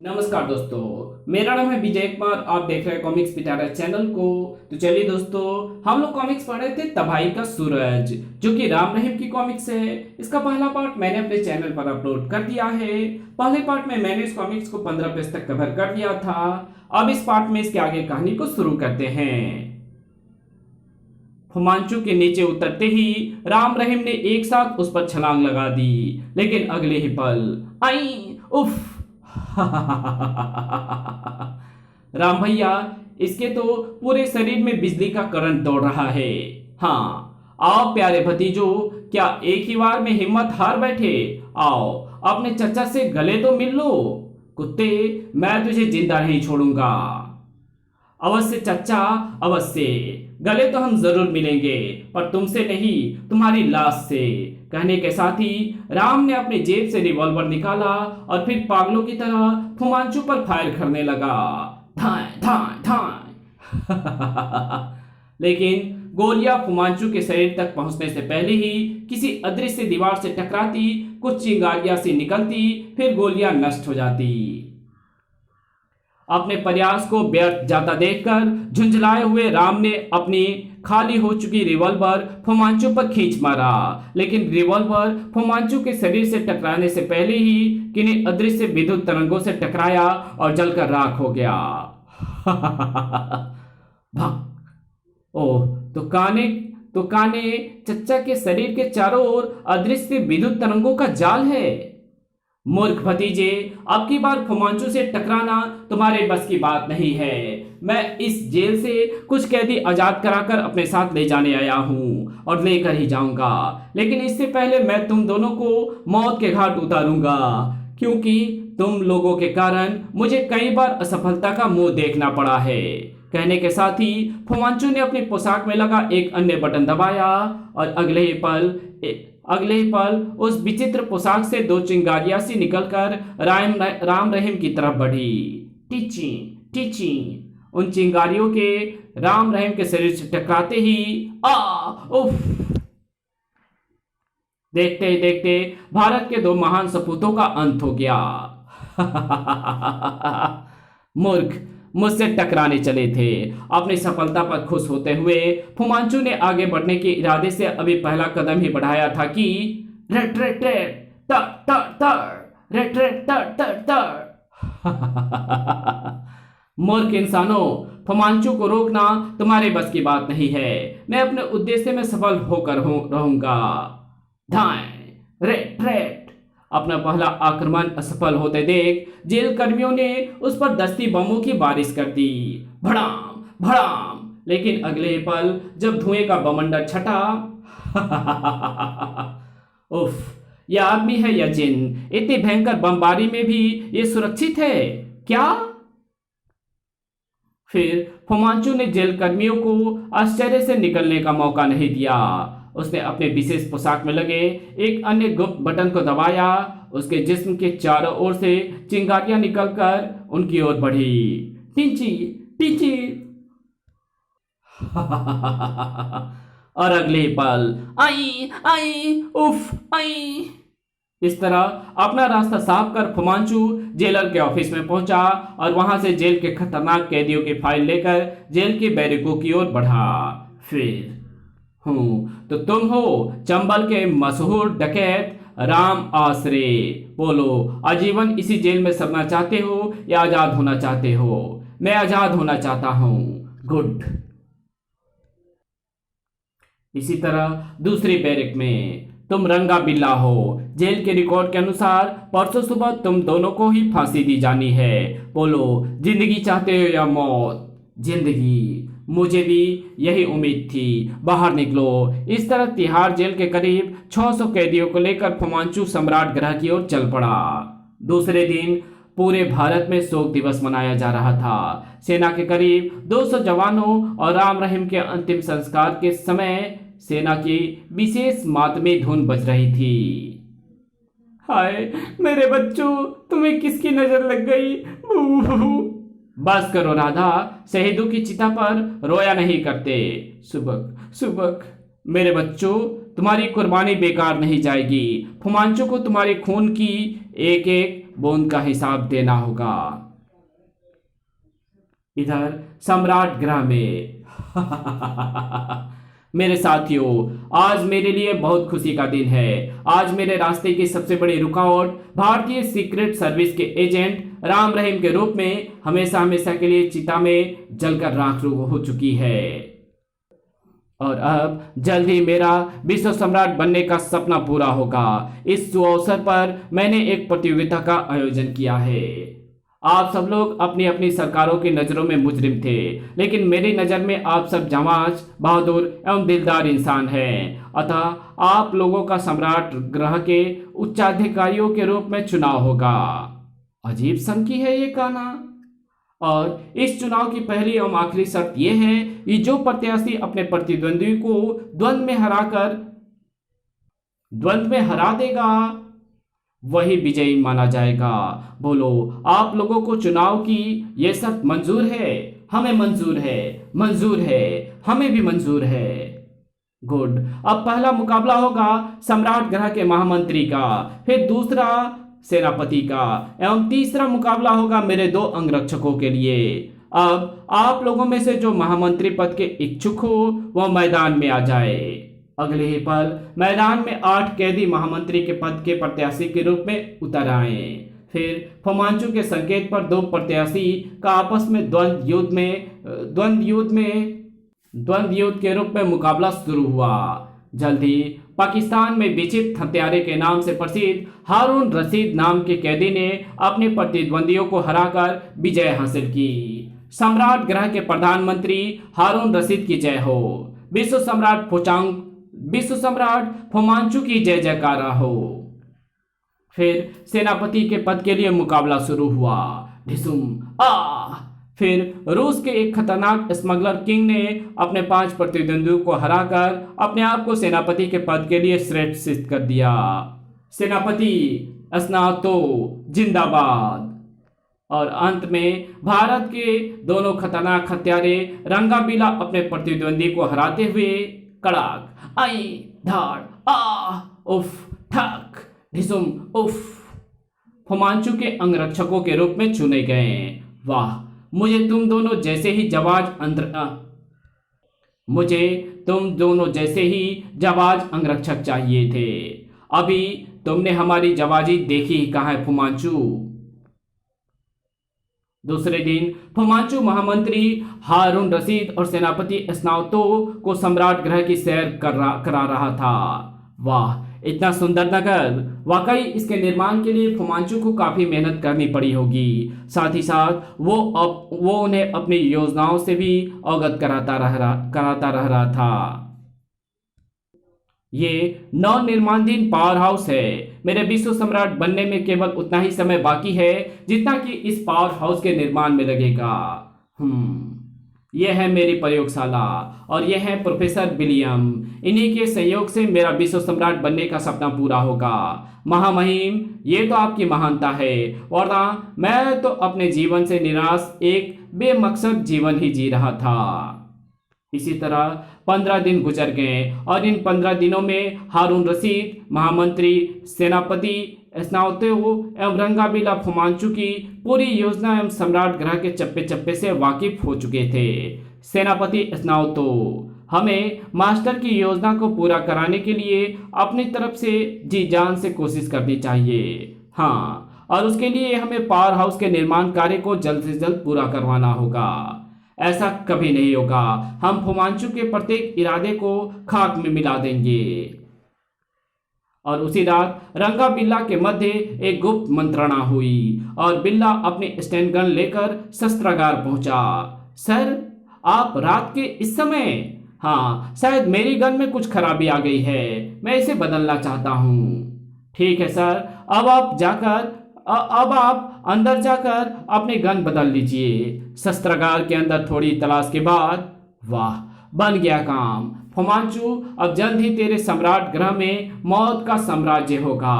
नमस्कार दोस्तों, मेरा नाम है विजय कुमार। आप देख रहे हैं कॉमिक्स पिटारा चैनल को। तो चलिए दोस्तों, हम लोग कॉमिक्स पढ़ रहे थे तबाही का सूरज, जो कि राम रहीम की कॉमिक्स है। इसका पहला पार्ट मैंने अपने चैनल पर अपलोड कर दिया है। पहले पार्ट में मैंने इस कॉमिक्स को 15 पेज तक कवर कर दिया था। अब इस पार्ट में इसके आगे कहानी को शुरू करते हैं। हुमांचू के नीचे उतरते ही राम रहीम ने एक साथ उस पर छलांग लगा दी, लेकिन अगले ही पल आई उफ राम भैया, इसके तो पूरे शरीर में बिजली का करंट दौड़ रहा है। हाँ, आओ प्यारे भतीजो, क्या एक ही बार में हिम्मत हार बैठे? आओ अपने चचा से गले तो मिल लो। कुत्ते, मैं तुझे जिंदा नहीं छोड़ूंगा। अवश्य चचा, अवश्य। गले तो हम जरूर मिलेंगे, पर तुमसे नहीं, तुम्हारी लाश से। कहने के साथ ही राम ने अपनी जेब से रिवॉल्वर निकाला और फिर पागलों की तरह फुमांचू पर फायर करने लगा। धाए धाए धाए लेकिन गोलियां फुमांचू के शरीर तक पहुंचने से पहले ही किसी अदृश्य दीवार से टकराती, कुछ चिंगारियां सी निकलती, फिर गोलियां नष्ट हो जाती। अपने प्रयास को व्यर्थ जाता देखकर झुंझलाए हुए राम ने अपनी खाली हो चुकी रिवॉल्वर फुमांचू पर खींच मारा, लेकिन रिवॉल्वर फुमांचू के शरीर से टकराने से पहले ही किन्हीं अदृश्य विद्युत तरंगों से टकराया और जलकर राख हो गया। ओह, तो काने चच्चा के शरीर के चारों ओर अदृश्य विद्युत तरंगों का जाल है। मूर्ख भतीजे, अब की बार फुमांचू से टकराना तुम्हारे बस की बात नहीं है। मैं इस जेल से कुछ कैदी आजाद कराकर अपने साथ ले जाने आया हूं और लेकर ही जाऊंगा, लेकिन इससे पहले मैं तुम दोनों को मौत के घाट उतारूंगा, क्योंकि तुम लोगों के कारण मुझे कई बार असफलता का मुंह देखना पड़ा है। कहने के साथ ही फुमांचू ने अपनी पोशाक में लगा एक अन्य बटन दबाया और अगले ही पल उस विचित्र पोशाक से दो चिंगारियां सी निकलकर राम रहीम की तरफ बढ़ी। टीची टीची, उन चिंगारियों के राम रहीम के शरीर से टकराते ही उफ! देखते ही देखते भारत के दो महान सपूतों का अंत हो गया। मूर्ख, मुझसे टकराने चले थे। अपनी सफलता पर खुश होते हुए फुमांचू ने आगे बढ़ने के इरादे से अभी पहला कदम ही बढ़ाया था कि रेट रेट रेट टर टर टर रेट रेट टर टर टर। मूर्ख इंसानों, फुमांचू को रोकना तुम्हारे बस की बात नहीं है। मैं अपने उद्देश्य में सफल होकर रहूंगा। धाए रेट रेट। अपना पहला आक्रमण असफल होते देख जेल कर्मियों ने उस पर दस्ती बमों की बारिश कर दी। भड़ाम भड़ाम, लेकिन अगले पल जब धुएं का बमंडल छटा उफ, यह आदमी है या जिन? इतनी भयंकर बमबारी में भी ये सुरक्षित है क्या? फिर फुमांचू ने जेल कर्मियों को आश्चर्य से निकलने का मौका नहीं दिया। उसने अपने विशेष पोशाक में लगे एक अन्य गुप्त बटन को दबाया। उसके जिस्म के चारों ओर से चिंगारियां निकलकर उनकी ओर बढ़ी। टिंची टिंची और अगले पल आई आई उफ आई। इस तरह अपना रास्ता साफ कर फुमांचू जेलर के ऑफिस में पहुंचा और वहां से जेल के खतरनाक कैदियों की फाइल लेकर जेल के बैरिकों की ओर बढ़ा। फिर तो तुम हो चंबल के मशहूर डकैत राम आसरे। बोलो, आजीवन इसी जेल में सड़ना चाहते हो या आजाद होना चाहते हो? मैं आजाद होना चाहता हूं। गुड। इसी तरह दूसरी बैरक में तुम रंगा बिल्ला हो। जेल के रिकॉर्ड के अनुसार परसों सुबह तुम दोनों को ही फांसी दी जानी है। बोलो, जिंदगी चाहते हो या मौत? जिंदगी। मुझे भी यही उम्मीद थी। बाहर निकलो। इस तरह तिहाड़ जेल के करीब 600 कैदियों को लेकर फुमांचू सम्राट ग्रह की ओर चल पड़ा। दूसरे दिन पूरे भारत में शोक दिवस मनाया जा रहा था। सेना के करीब 200 जवानों और राम रहीम के अंतिम संस्कार के समय सेना की विशेष मातमी धुन बज रही थी। हाय मेरे बच्चों, तुम्हें किसकी नजर लग गई? बस करो राधा, शहीदों की चिता पर रोया नहीं करते। सुबक सुबक, मेरे बच्चों तुम्हारी कुर्बानी बेकार नहीं जाएगी। फुमांचू को तुम्हारे खून की एक एक बूंद का हिसाब देना होगा। इधर सम्राट ग्रह में मेरे साथियों, आज मेरे लिए बहुत खुशी का दिन है। आज मेरे रास्ते की सबसे बड़ी रुकावट भारतीय सीक्रेट सर्विस के एजेंट राम रहीम के रूप में हमेशा हमेशा के लिए चिता में जलकर राख हो चुकी है। और अब जल्द ही मेरा विश्व सम्राट बनने का सपना पूरा होगा। इस अवसर पर मैंने एक प्रतियोगिता का आयोजन किया है। आप सब लोग अपनी अपनी सरकारों की नज़रों में मुजरिम थे, लेकिन मेरी नज़र में आप सब जांबाज, बहादुर एवं दिलदार इंसान हैं। अतः आप लोगों का सम्राट ग्रह के उच्चाधिकारियों के रूप में चुनाव होगा। अजीब सनकी है ये कहना। और इस चुनाव की पहली एवं आखिरी शर्त यह है कि जो प्रत्याशी अपने प्रतिद्वंदी को द्वंद्व में हरा देगा वही विजयी माना जाएगा। बोलो, आप लोगों को चुनाव की यह शर्त मंजूर है? हमें मंजूर है, मंजूर है, हमें भी मंजूर है। गुड। अब पहला मुकाबला होगा सम्राट ग्रह के महामंत्री का, फिर दूसरा सेनापति का एवं तीसरा मुकाबला होगा मेरे 2 अंगरक्षकों के लिए। अब आप लोगों में से जो महामंत्री पद के इच्छुक हो वह मैदान में आ जाए। अगले ही पल मैदान में 8 कैदी महामंत्री के पद के प्रत्याशी के रूप में उतर आए। फिर फुमांचू के संकेत पर 2 प्रत्याशी का आपस में द्वंद्व युद्ध के रूप में मुकाबला शुरू हुआ। जल्द ही पाकिस्तान में विचित्र हत्यारे के नाम से प्रसिद्ध हारून रशीद नाम के कैदी ने अपने प्रतिद्वंदियों को हराकर विजय हासिल की। सम्राट ग्रह के प्रधानमंत्री हारून रशीद की जय हो। विश्व सम्राट फुमांचू की जय जयकार हो। फिर सेनापति के पद के लिए मुकाबला शुरू हुआ। ढिसुम आ। फिर रूस के एक खतरनाक स्मगलर किंग ने अपने 5 प्रतिद्वंदियों को हराकर अपने आप को सेनापति के पद के लिए श्रेष्ठ सिद्ध कर दिया। सेनापति स्नातो जिंदाबाद। और अंत में भारत के दोनों खतरनाक हत्यारे रंगाबीला अपने प्रतिद्वंदी को हराते हुए कड़ाक आई धाड़ आ उफ ठक ढिसुम उफ फुमांचू के अंगरक्षकों के रूप में चुने गए। वाह, मुझे तुम दोनों जैसे ही जाबाज अंगरक्षक चाहिए थे। अभी तुमने हमारी जाबाजी देखी ही कहाँ है फुमांचू। दूसरे दिन फुमांचू महामंत्री हारून रशीद और सेनापति स्नाउतो को सम्राट ग्रह की सैर करा रहा था। वाह, इतना सुंदर नगर। वाकई इसके निर्माण के लिए फुमांचू को काफी मेहनत करनी पड़ी होगी। साथ ही साथ वो उन्हें अपनी योजनाओं से भी अवगत कराता रह रहा था। ये नव निर्माणाधीन पावर हाउस है। मेरे विश्व सम्राट बनने में केवल उतना ही समय बाकी है जितना कि इस पावर हाउस के निर्माण में लगेगा। यह है मेरी प्रयोगशाला और यह है प्रोफेसर विलियम। इन्हीं के सहयोग से मेरा विश्व सम्राट बनने का सपना पूरा होगा। महामहिम, ये तो आपकी महानता है, वरना मैं तो अपने जीवन से निराश एक बेमकसद जीवन ही जी रहा था। इसी तरह 15 दिन गुजर गए और इन 15 दिनों में हारून रशीद, महामंत्री, सेनापति स्नाउतो एवं रंगाबीला फुमांचू की पूरी योजना एवं सम्राट ग्रह के चप्पे चप्पे से वाकिफ हो चुके थे। सेनापति स्नाउतो, हमें मास्टर की योजना को पूरा कराने के लिए अपनी तरफ से जी जान से कोशिश करनी चाहिए। हाँ, और उसके लिए हमें पावर हाउस के निर्माण कार्य को जल्द से जल्द पूरा करवाना होगा। ऐसा कभी नहीं होगा। हम फुमांचू के प्रत्येक इरादे को खाक में मिला देंगे। और उसी रात रंगा बिल्ला के मध्य एक गुप्त मंत्रणा हुई और बिल्ला अपनी स्टैंड गन लेकर शस्त्रागार पहुंचा। सर, आप रात के इस समय? हाँ, शायद मेरी गन में कुछ खराबी आ गई है, मैं इसे बदलना चाहता हूँ। ठीक है सर, अब आप अंदर जाकर अपनी गन बदल लीजिए। शस्त्रागार के अंदर थोड़ी तलाश के बाद, वाह, बन गया काम। फुमांचू, अब जल्द ही तेरे सम्राट ग्रह में मौत का साम्राज्य होगा।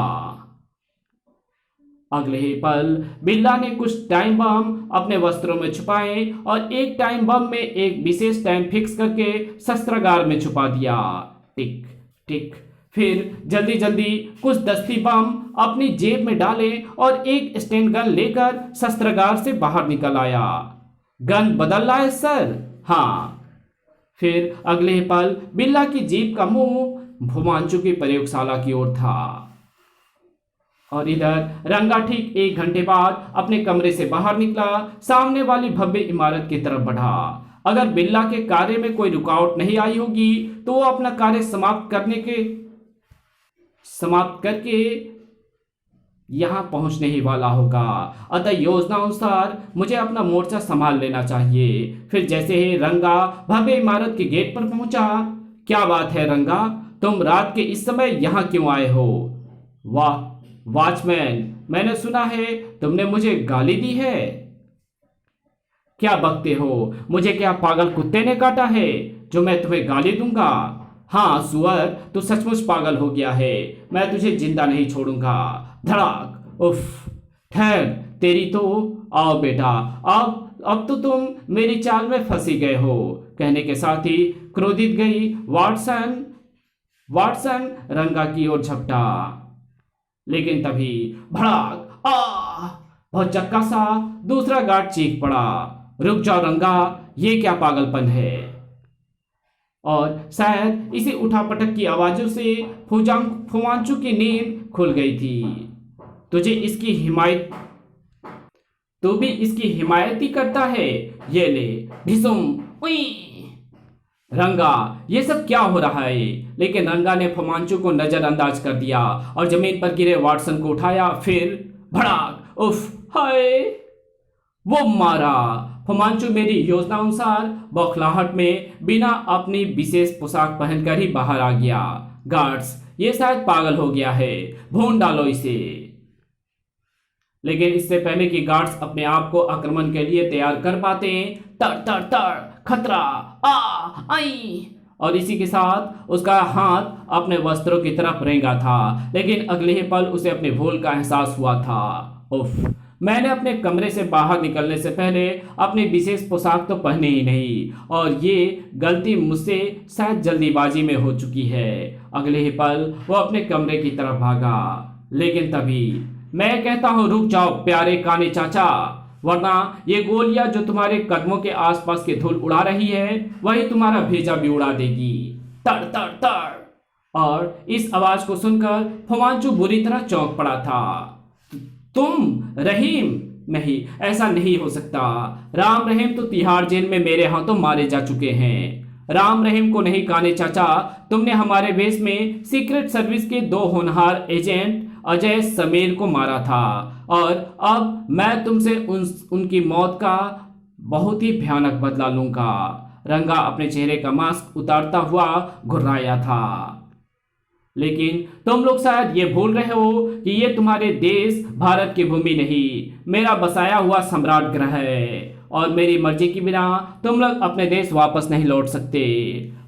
अगले ही पल बिल्ला ने कुछ टाइम बम अपने वस्त्रों में छुपाए और एक टाइम बम में एक विशेष टाइम फिक्स करके शस्त्रागार में छुपा दिया। टिक टिक फिर जल्दी जल्दी कुछ दस्ती बम अपनी जेब में डाले और एक स्टैंड गन लेकर शस्त्रागार से बाहर निकल आया। गन बदल रहा है सर? हाँ। फिर अगले पल बिल्ला की जीप का मुंह भुमांचु की प्रयोगशाला की ओर था और इधर रंगा ठीक 1 घंटे बाद अपने कमरे से बाहर निकला, सामने वाली भव्य इमारत की तरफ बढ़ा। अगर बिल्ला के कार्य में कोई रुकावट नहीं आई होगी तो वो अपना कार्य समाप्त करके यहां पहुंचने ही वाला होगा। अतः योजना अनुसार मुझे अपना मोर्चा संभाल लेना चाहिए। फिर जैसे ही रंगा भव्य इमारत के गेट पर पहुंचा, क्या बात है रंगा, तुम रात के इस समय यहां क्यों आए हो? वाह वॉचमैन, मैंने सुना है तुमने मुझे गाली दी है। क्या बकते हो? मुझे क्या पागल कुत्ते ने काटा है जो मैं तुम्हें गाली दूंगा? हाँ सुअर, तू सचमुच पागल हो गया है। मैं तुझे जिंदा नहीं छोड़ूंगा। धड़ाक। उफ, ठहर तेरी तो। आओ बेटा, अब तो तुम मेरी चाल में फंसी गए हो। कहने के साथ ही क्रोधित गई वाटसन रंगा की ओर झपटा, लेकिन तभी भड़ाक। बहुत चक्का सा दूसरा गार्ड चीख पड़ा, रुक जाओ रंगा, ये क्या पागलपन है? और शायद इसी उठापटक की आवाजों से फुमांचु की नींद खुल गई थी। तू भी इसकी हिमायत ही करता है? ये ले ढिसुम। उई। रंगा, ये सब क्या हो रहा है? लेकिन रंगा ने फुमांचु को नजरअंदाज कर दिया और जमीन पर गिरे वाटसन को उठाया। फिर भड़ाक। उफ, हाय, वो मारा। फुमांचु मेरी योजना अनुसार बौखलाहट में बिना अपनी विशेष पोशाक पहनकर ही बाहर आ गया। गार्ड्स, ये शायद पागल हो गया है, भून डालो इसे। लेकिन इससे पहले कि गार्ड्स अपने आप को आक्रमण के लिए तैयार कर पाते, तर तर तर, खतरा, आई। और इसी के साथ उसका हाथ अपने वस्त्रों की तरफ रेंगा था, लेकिन अगले ही पल उसे अपने भूल का एहसास हुआ था। उफ, मैंने अपने कमरे से बाहर निकलने से पहले अपनी विशेष पोशाक तो पहनी ही नहीं, और ये गलती मुझसे शायद जल्दीबाजी में हो चुकी है। अगले ही पल वो अपने कमरे की तरफ भागा, लेकिन तभी मैं कहता हूं रुक जाओ प्यारे काने चाचा, वरना ये गोलियां जो तुम्हारे कदमों के आसपास के धूल उड़ा रही है वही तुम्हारा भेजा भी उड़ा देगी। तड़ तड़ तड़। और इस आवाज को सुनकर फुमांचु बुरी तरह चौंक पड़ा था। तुम रहीम? नहीं, ऐसा नहीं हो सकता। राम रहीम तो तिहाड़ जेल में मेरे हाथों मारे जा चुके हैं। राम रहीम को नहीं काने चाचा, तुमने हमारे बेस में सीक्रेट सर्विस के 2 होनहार एजेंट अजय समीर को मारा था, और अब मैं तुमसे उनकी मौत का बहुत ही भयानक बदला लूंगा। रंगा अपने चेहरे का मास्क उतारता हुआ घुर्राया था। लेकिन तुम लोग शायद ये भूल रहे हो कि ये तुम्हारे देश भारत की भूमि नहीं, मेरा बसाया हुआ सम्राट ग्रह है, और मेरी मर्जी के बिना तुम लोग अपने देश वापस नहीं लौट सकते।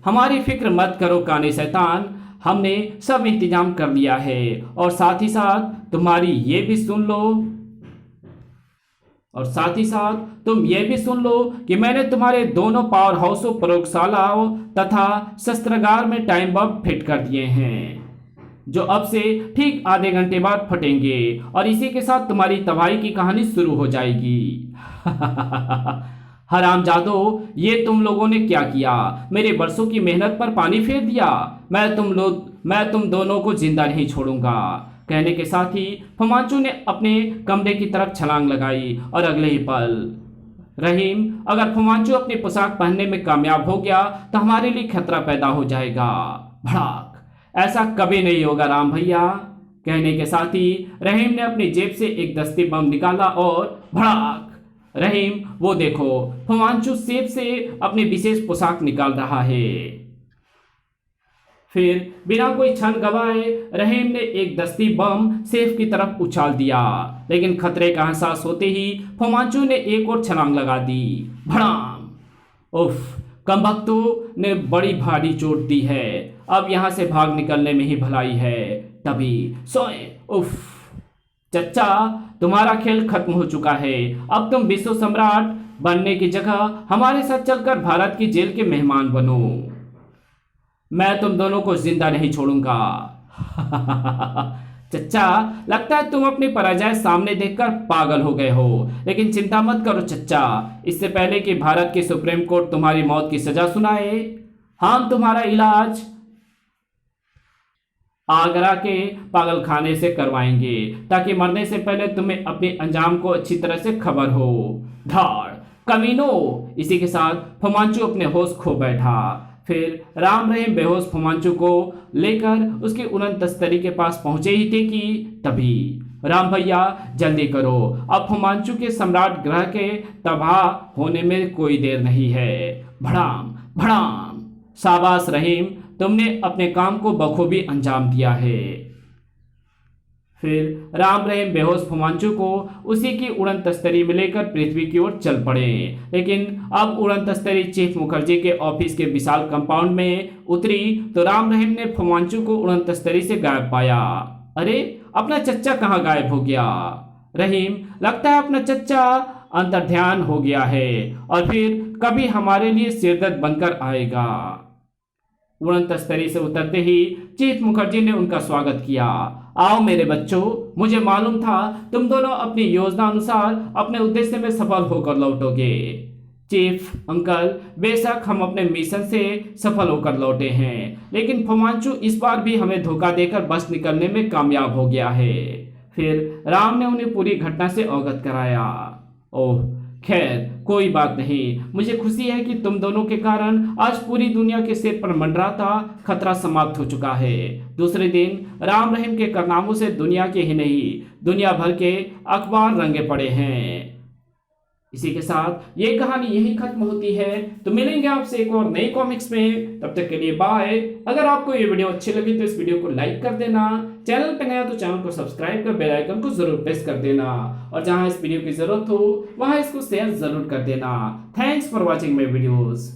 हमारी फिक्र मत करो काने शैतान, हमने सब इंतजाम कर लिया है। और साथ ही साथ तुम ये भी सुन लो कि मैंने तुम्हारे दोनों पावर हाउसों, प्रयोगशालाओं तथा शस्त्रागार में टाइम बम फिट कर दिए हैं, जो अब से ठीक आधे घंटे बाद फटेंगे, और इसी के साथ तुम्हारी तबाही की कहानी शुरू हो जाएगी। हरामजादो, ये तुम लोगों ने क्या किया? मेरे बरसों की मेहनत पर पानी फेर दिया। मैं तुम दोनों को जिंदा नहीं छोड़ूंगा। कहने के साथ ही फुमांचु ने अपने कमरे की तरफ छलांग लगाई, और अगले ही पल रहीम, अगर फुमांचु अपनी पोशाक पहनने में कामयाब हो गया तो हमारे लिए खतरा पैदा हो जाएगा। भड़ाक। ऐसा कभी नहीं होगा राम भैया। कहने के साथ ही रहीम ने अपनी जेब से एक दस्ती बम निकाला और भड़ाक। रहीम, वो देखो, फुमांचु सेफ से अपनी विशेष पोशाक निकाल रहा है। फिर बिना कोई क्षण गवाए रहीम ने एक दस्ती बम सेफ की तरफ उछाल दिया, लेकिन खतरे का एहसास होते ही फुमांचु ने एक और छलांग लगा दी। भड़ाम। उफ, कमबख्तों ने बड़ी भारी चोट दी है, अब यहां से भाग निकलने में ही भलाई है। तभी सोए। उफ, चच्चा, तुम्हारा खेल खत्म हो चुका है। अब तुम विश्व सम्राट बनने की जगह हमारे साथ चलकर भारत की जेल के मेहमान बनो। मैं तुम दोनों को जिंदा नहीं छोड़ूंगा। चच्चा, लगता है तुम अपनी पराजय सामने देखकर पागल हो गए हो। लेकिन चिंता मत करो चच्चा, इससे पहले कि भारत की सुप्रीम कोर्ट तुम्हारी मौत की सजा सुनाए, हम तुम्हारा इलाज आगरा के पागल खाने से करवाएंगे, ताकि मरने से पहले तुम्हें अपने अंजाम को अच्छी तरह से खबर हो। धाड़ कमीनो। इसी के साथ फुमांचू अपने होश खो बैठा। फिर राम रहीम बेहोश फुमांचू को लेकर उसकी उड़न तस्तरी के पास पहुंचे ही थे कि तभी राम भैया जल्दी करो, अब फुमांचू के सम्राट ग्रह के तबाह होने में कोई देर नहीं है। भड़ाम भड़ाम। शाबाश रहीम, तुमने अपने काम को बखूबी अंजाम दिया है। फिर राम रहीम बेहोश फुमांचू को उसी की उड़न तस्तरी में लेकर पृथ्वी की ओर चल पड़े। लेकिन अब उड़न तस्तरी चीफ मुखर्जी के ऑफिस के विशाल कंपाउंड में उतरी तो राम रहीम ने फुमांचू को उड़न तस्तरी से गायब पाया। अरे, अपना चच्चा कहाँ गायब हो गया? रहीम, लगता है अपना चच्चा अंतर्ध्यान हो गया है और फिर कभी हमारे लिए सिरदर्द बनकर आएगा। उड़न तस्तरी से उतरते ही चीफ मुखर्जी ने उनका स्वागत किया। आओ मेरे बच्चों, मुझे मालूम था तुम दोनों अपनी योजना अनुसार अपने उद्देश्य में सफल होकर लौटोगे। चीफ अंकल, बेशक हम अपने मिशन से सफल होकर लौटे हैं, लेकिन फुमांचू इस बार भी हमें धोखा देकर बच निकलने में कामयाब हो गया है। फिर राम ने उन्हें पूरी घटना से अवगत कराया। ओह, खैर कोई बात नहीं, मुझे खुशी है कि तुम दोनों के कारण आज पूरी दुनिया के सिर पर मंडराता खतरा समाप्त हो चुका है। दूसरे दिन राम रहीम के कारनामों से दुनिया के ही नहीं, दुनिया भर के अखबार रंगे पड़े हैं। इसी के साथ ये कहानी यही खत्म होती है। तो मिलेंगे आपसे एक और नई कॉमिक्स में, तब तक के लिए बाय। अगर आपको ये वीडियो अच्छी लगी तो इस वीडियो को लाइक कर देना, चैनल पे नया तो चैनल को सब्सक्राइब कर बेल आइकन को जरूर प्रेस कर देना, और जहां इस वीडियो की जरूरत हो वहां इसको शेयर जरूर कर देना। Thanks for watching my videos.